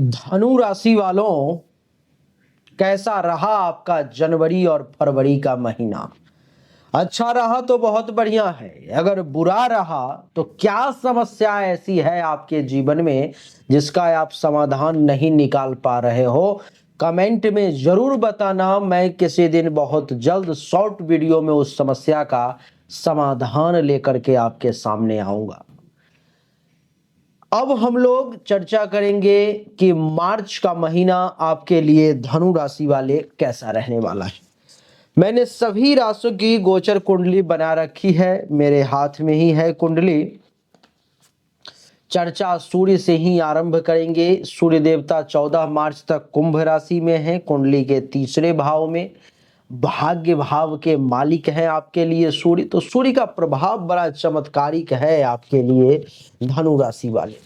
धनु राशि वालों, कैसा रहा आपका जनवरी और फरवरी का महीना? अच्छा रहा तो बहुत बढ़िया है, अगर बुरा रहा तो क्या समस्या ऐसी है आपके जीवन में जिसका आप समाधान नहीं निकाल पा रहे हो? कमेंट में जरूर बताना। मैं किसी दिन बहुत जल्द शॉर्ट वीडियो में उस समस्या का समाधान लेकर के आपके सामने आऊंगा। अब हम लोग चर्चा करेंगे कि मार्च का महीना आपके लिए धनु राशि वाले कैसा रहने वाला है। मैंने सभी राशियों की गोचर कुंडली बना रखी है, मेरे हाथ में ही है कुंडली। चर्चा सूर्य से ही आरंभ करेंगे। सूर्य देवता 14 मार्च तक कुंभ राशि में है, कुंडली के तीसरे भाव में। भाग्य भाव के मालिक हैं आपके लिए सूर्य, तो सूर्य का प्रभाव बड़ा चमत्कारिक है आपके लिए धनु राशि वाले।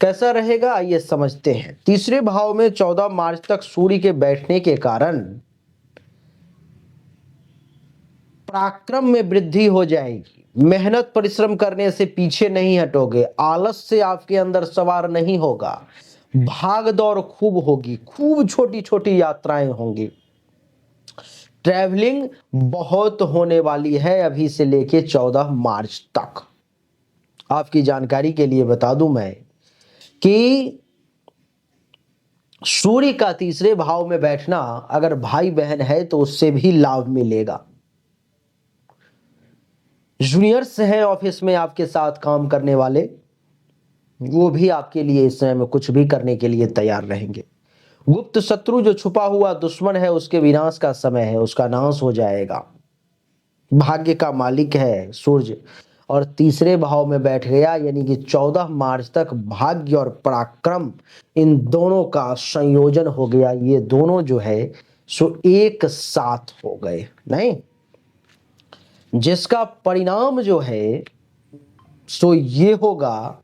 कैसा रहेगा आइए समझते हैं। तीसरे भाव में 14 मार्च तक सूर्य के बैठने के कारण पराक्रम में वृद्धि हो जाएगी। मेहनत परिश्रम करने से पीछे नहीं हटोगे, आलस से आपके अंदर सवार नहीं होगा, भाग दौड़ खूब होगी, खूब छोटी छोटी यात्राएं होंगी। ट्रैवलिंग बहुत होने वाली है अभी से लेके 14 मार्च तक। आपकी जानकारी के लिए बता दूं मैं कि सूर्य का तीसरे भाव में बैठना अगर भाई बहन है तो उससे भी लाभ मिलेगा। जूनियर्स हैं ऑफिस में आपके साथ काम करने वाले, वो भी आपके लिए इस समय में कुछ भी करने के लिए तैयार रहेंगे। गुप्त शत्रु जो छुपा हुआ दुश्मन है उसके विनाश का समय है, उसका नाश हो जाएगा। भाग्य का मालिक है सूर्य और तीसरे भाव में बैठ गया, यानी कि 14 मार्च तक भाग्य और पराक्रम इन दोनों का संयोजन हो गया। ये दोनों जो है सो एक साथ हो गए, नहीं जिसका परिणाम जो है सो ये होगा।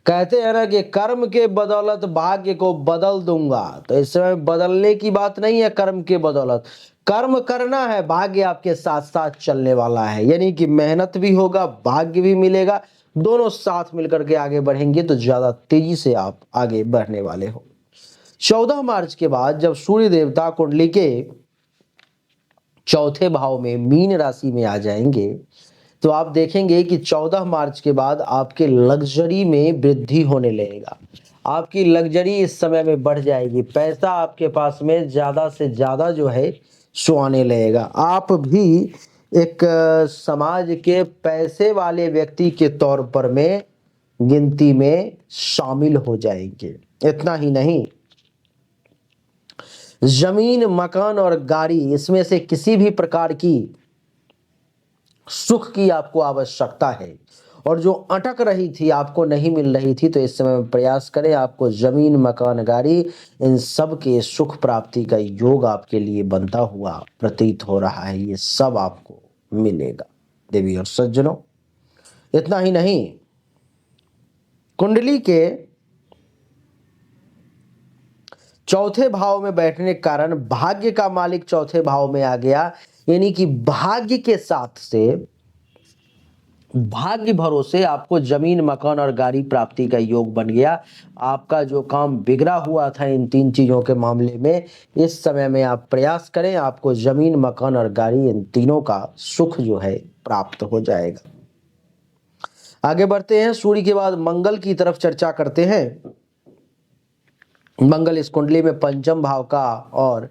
कहते हैं ना कि कर्म के बदौलत भाग्य को बदल दूंगा, तो इस समय बदलने की बात नहीं है। कर्म के बदौलत कर्म करना है, भाग्य आपके साथ साथ चलने वाला है, यानी कि मेहनत भी होगा, भाग्य भी मिलेगा, दोनों साथ मिलकर के आगे बढ़ेंगे तो ज्यादा तेजी से आप आगे बढ़ने वाले हो। 14 मार्च के बाद जब सूर्य देवता कुंडली के चौथे भाव में मीन राशि में आ जाएंगे तो आप देखेंगे कि 14 मार्च के बाद आपके लग्जरी में वृद्धि होने लगेगा। आपकी लग्जरी इस समय में बढ़ जाएगी, पैसा आपके पास में ज्यादा से ज्यादा जो है सो आने लगेगा। आप भी एक समाज के पैसे वाले व्यक्ति के तौर पर में गिनती में शामिल हो जाएंगे। इतना ही नहीं, जमीन मकान और गाड़ी इसमें से किसी भी प्रकार की सुख की आपको आवश्यकता है और जो अटक रही थी आपको नहीं मिल रही थी, तो इस समय प्रयास करें, आपको जमीन मकान गाड़ी इन सब के सुख प्राप्ति का योग आपके लिए बनता हुआ प्रतीत हो रहा है। ये सब आपको मिलेगा देवी और सज्जनों। इतना ही नहीं, कुंडली के चौथे भाव में बैठने के कारण भाग्य का मालिक चौथे भाव में आ गया, यानी कि भाग्य के साथ से भाग्य भरोसे आपको जमीन मकान और गाड़ी प्राप्ति का योग बन गया। आपका जो काम बिगड़ा हुआ था इन तीन चीजों के मामले में, इस समय में आप प्रयास करें, आपको जमीन मकान और गाड़ी इन तीनों का सुख जो है प्राप्त हो जाएगा। आगे बढ़ते हैं, सूर्य के बाद मंगल की तरफ चर्चा करते हैं। मंगल इस कुंडली में पंचम भाव का और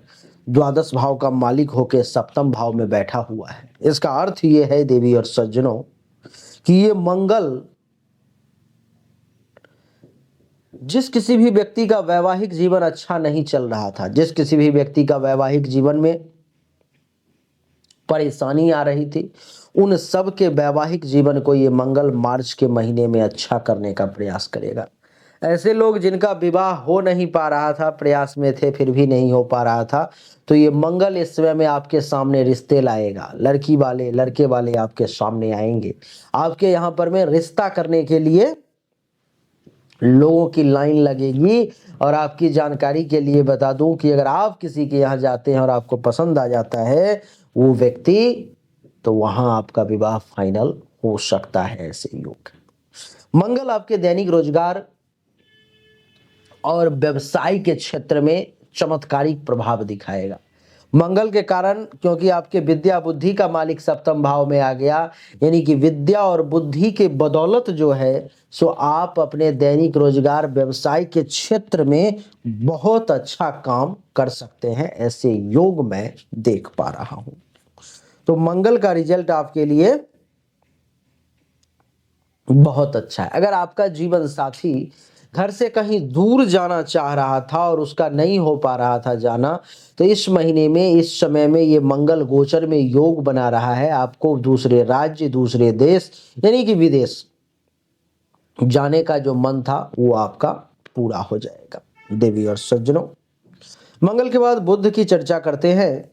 द्वादश भाव का मालिक होकर सप्तम भाव में बैठा हुआ है। इसका अर्थ ये है देवी और सज्जनों कि ये मंगल जिस किसी भी व्यक्ति का वैवाहिक जीवन अच्छा नहीं चल रहा था, जिस किसी भी व्यक्ति का वैवाहिक जीवन में परेशानी आ रही थी, उन सब के वैवाहिक जीवन को ये मंगल मार्च के महीने में अच्छा करने का प्रयास करेगा। ऐसे लोग जिनका विवाह हो नहीं पा रहा था, प्रयास में थे फिर भी नहीं हो पा रहा था, तो ये मंगल इस समय में आपके सामने रिश्ते लाएगा। लड़की वाले लड़के वाले आपके सामने आएंगे, आपके यहाँ पर में रिश्ता करने के लिए लोगों की लाइन लगेगी। और आपकी जानकारी के लिए बता दूं कि अगर आप किसी के यहाँ जाते हैं और आपको पसंद आ जाता है वो व्यक्ति, तो वहां आपका विवाह फाइनल हो सकता है। ऐसे योग मंगल आपके दैनिक रोजगार और व्यवसाय के क्षेत्र में चमत्कारिक प्रभाव दिखाएगा। मंगल के कारण, क्योंकि आपके विद्या बुद्धि का मालिक सप्तम भाव में आ गया, यानी कि विद्या और बुद्धि के बदौलत जो है सो आप अपने दैनिक रोजगार व्यवसाय के क्षेत्र में बहुत अच्छा काम कर सकते हैं, ऐसे योग मैं देख पा रहा हूं। तो मंगल का रिजल्ट आपके लिए बहुत अच्छा है। अगर आपका जीवन साथी घर से कहीं दूर जाना चाह रहा था और उसका नहीं हो पा रहा था जाना, तो इस महीने में, इस समय में ये मंगल गोचर में योग बना रहा है, आपको दूसरे राज्य, दूसरे देश यानी कि विदेश जाने का जो मन था वो आपका पूरा हो जाएगा। देवी और सज्जनों, मंगल के बाद बुध की चर्चा करते हैं।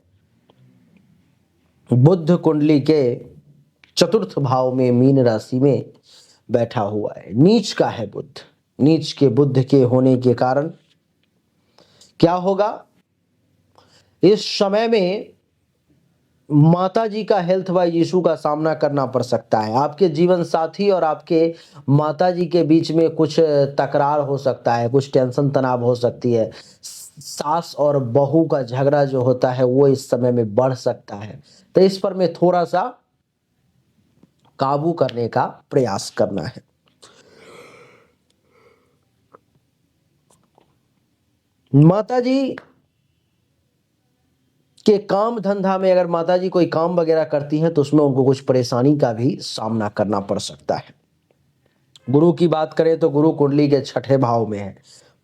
बुध कुंडली के चतुर्थ भाव में मीन राशि में बैठा हुआ है, नीच का है बुध। नीच के बुध के होने के कारण क्या होगा, इस समय में माता जी का हेल्थ वाइज इशू का सामना करना पड़ सकता है। आपके जीवन साथी और आपके माता जी के बीच में कुछ तकरार हो सकता है, कुछ टेंशन तनाव हो सकती है। सास और बहू का झगड़ा जो होता है वो इस समय में बढ़ सकता है, तो इस पर में थोड़ा सा काबू करने का प्रयास करना है। माता जी के काम धंधा में, अगर माता जी कोई काम वगैरह करती हैं तो उसमें उनको कुछ परेशानी का भी सामना करना पड़ सकता है। गुरु की बात करें तो गुरु कुंडली के छठे भाव में है।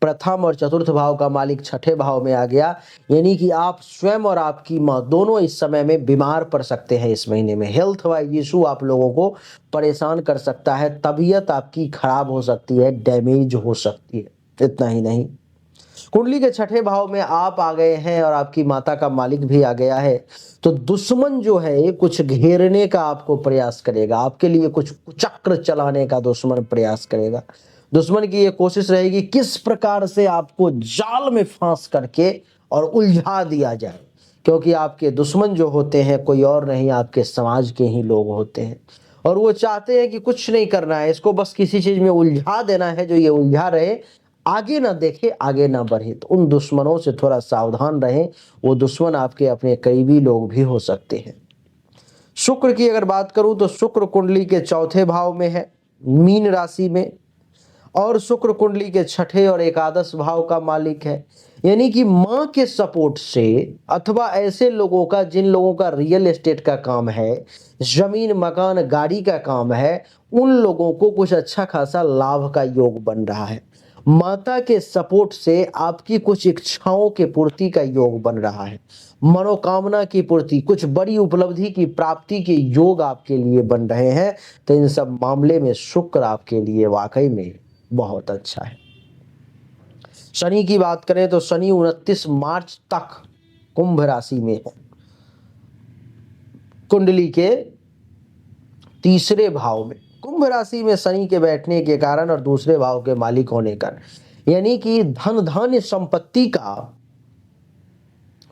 प्रथम और चतुर्थ भाव का मालिक छठे भाव में आ गया, यानी कि आप स्वयं और आपकी माँ दोनों इस समय में बीमार पड़ सकते हैं। इस महीने में हेल्थ वाइज इशू आप लोगों को परेशान कर सकता है, तबीयत आपकी खराब हो सकती है, डैमेज हो सकती है। इतना ही नहीं, कुंडली के छठे भाव में आप आ गए हैं और आपकी माता का मालिक भी आ गया है, तो दुश्मन जो है कुछ घेरने का आपको प्रयास करेगा, आपके लिए कुछ कुचक्र चलाने का दुश्मन प्रयास करेगा। दुश्मन की ये कोशिश रहेगी किस प्रकार से आपको जाल में फांस करके और उलझा दिया जाए, क्योंकि आपके दुश्मन जो होते हैं कोई और नहीं, आपके समाज के ही लोग होते हैं, और वो चाहते हैं कि कुछ नहीं करना है, इसको बस किसी चीज में उलझा देना है, जो ये उलझा रहे, आगे ना देखे, आगे ना बढ़े। तो उन दुश्मनों से थोड़ा सावधान रहें, वो दुश्मन आपके अपने करीबी लोग भी हो सकते हैं। शुक्र की अगर बात करूं तो शुक्र कुंडली के चौथे भाव में है, मीन राशि में, और शुक्र कुंडली के छठे और एकादश भाव का मालिक है, यानी कि मां के सपोर्ट से अथवा ऐसे लोगों का जिन लोगों का रियल एस्टेट का काम है, जमीन मकान गाड़ी का काम है, उन लोगों को कुछ अच्छा खासा लाभ का योग बन रहा है। माता के सपोर्ट से आपकी कुछ इच्छाओं के पूर्ति का योग बन रहा है, मनोकामना की पूर्ति, कुछ बड़ी उपलब्धि की प्राप्ति के योग आपके लिए बन रहे हैं। तो इन सब मामले में शुक्र आपके लिए वाकई में बहुत अच्छा है। शनि की बात करें तो शनि 29 मार्च तक कुंभ राशि में है, कुंडली के तीसरे भाव में। कुंभ राशि में शनि के बैठने के कारण और दूसरे भाव के मालिक होने का, यानी कि धन धान्य संपत्ति का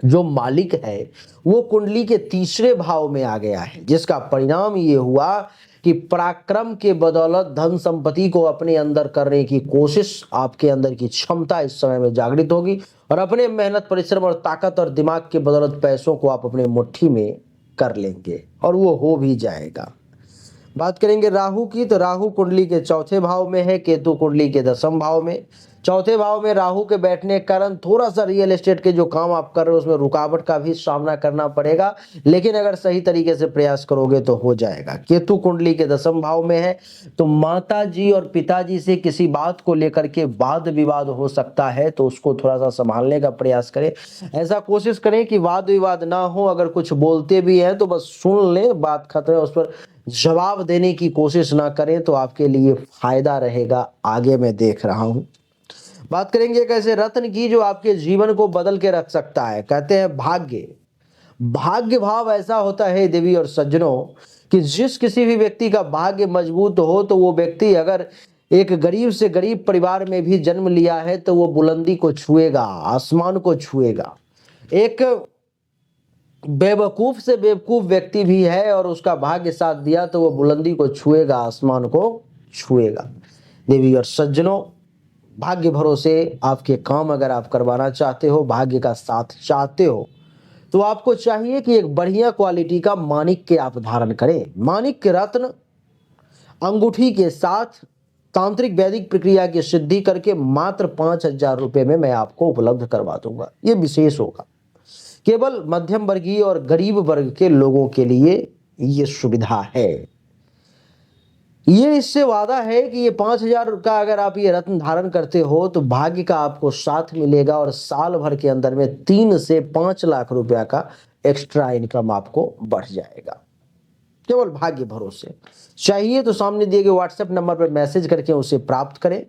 जो मालिक है वो कुंडली के तीसरे भाव में आ गया है, जिसका परिणाम ये हुआ कि पराक्रम के बदौलत धन संपत्ति को अपने अंदर करने की कोशिश, आपके अंदर की क्षमता इस समय में जागृत होगी, और अपने मेहनत परिश्रम और ताकत और दिमाग के बदौलत पैसों को आप अपने मुट्ठी में कर लेंगे, और वो हो भी जाएगा। बात करेंगे राहु की, तो राहु कुंडली के चौथे भाव में है, केतु कुंडली के दसम भाव में। चौथे भाव में राहु के बैठने के कारण थोड़ा सा रियल एस्टेट के जो काम आप कर रहे हो उसमें रुकावट का भी सामना करना पड़ेगा, लेकिन अगर सही तरीके से प्रयास करोगे तो हो जाएगा। केतु कुंडली के दसम भाव में है, तो माता जी और पिताजी से किसी बात को लेकर के वाद विवाद हो सकता है, तो उसको थोड़ा सा संभालने का प्रयास करें। ऐसा कोशिश करें कि वाद विवाद ना हो, अगर कुछ बोलते भी हैं तो बस सुन लें, बात खत्म है, उस पर जवाब देने की कोशिश ना करें, तो आपके लिए फायदा रहेगा, आगे मैं देख रहा हूं। बात करेंगे एक ऐसे रत्न की जो आपके जीवन को बदल के रख सकता है, कहते हैं भाग्य। भाग्य भाव ऐसा होता है देवी और सज्जनों कि जिस किसी भी व्यक्ति का भाग्य मजबूत हो, तो वो व्यक्ति अगर एक गरीब से गरीब परिवार में भी जन्म लिया है तो वो बुलंदी को छुएगा, आसमान को छुएगा। एक बेवकूफ से बेवकूफ व्यक्ति भी है और उसका भाग्य साथ दिया तो वो बुलंदी को छुएगा, आसमान को छुएगा। देवी और सज्जनों, भाग्य भरोसे आपके काम अगर आप करवाना चाहते हो, भाग्य का साथ चाहते हो, तो आपको चाहिए कि एक बढ़िया क्वालिटी का माणिक के आप धारण करें। माणिक के रत्न अंगूठी के साथ तांत्रिक वैदिक प्रक्रिया की सिद्धि करके मात्र 5,000 रुपए में मैं आपको उपलब्ध करवा दूंगा। ये विशेष होगा, केवल मध्यम वर्गीय और गरीब वर्ग के लोगों के लिए ये सुविधा है। ये इससे वादा है कि ये 5,000 का अगर आप ये रत्न धारण करते हो तो भाग्य का आपको साथ मिलेगा और साल भर के अंदर में 3 से 5 लाख रुपया का एक्स्ट्रा इनकम आपको बढ़ जाएगा, केवल भाग्य भरोसे। चाहिए तो सामने दिए गए व्हाट्सएप नंबर पर मैसेज करके उसे प्राप्त करें।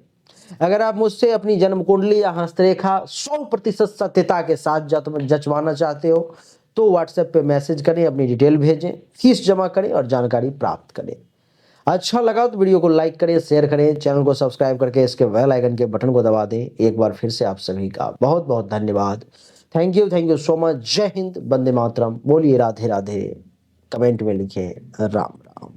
अगर आप मुझसे अपनी जन्म कुंडली या हस्तरेखा 100% सत्यता के साथ जचवाना चाहते हो तो व्हाट्सएप पे मैसेज करें, अपनी डिटेल भेजें, फीस जमा करें और जानकारी प्राप्त करें। अच्छा लगा तो वीडियो को लाइक करें, शेयर करें, चैनल को सब्सक्राइब करके इसके बेल आइकन के बटन को दबा दें। एक बार फिर से आप सभी का बहुत बहुत धन्यवाद। Thank you so much. जय हिंद, वंदे मातरम। बोलिए राधे राधे। कमेंट में लिखे राम राम।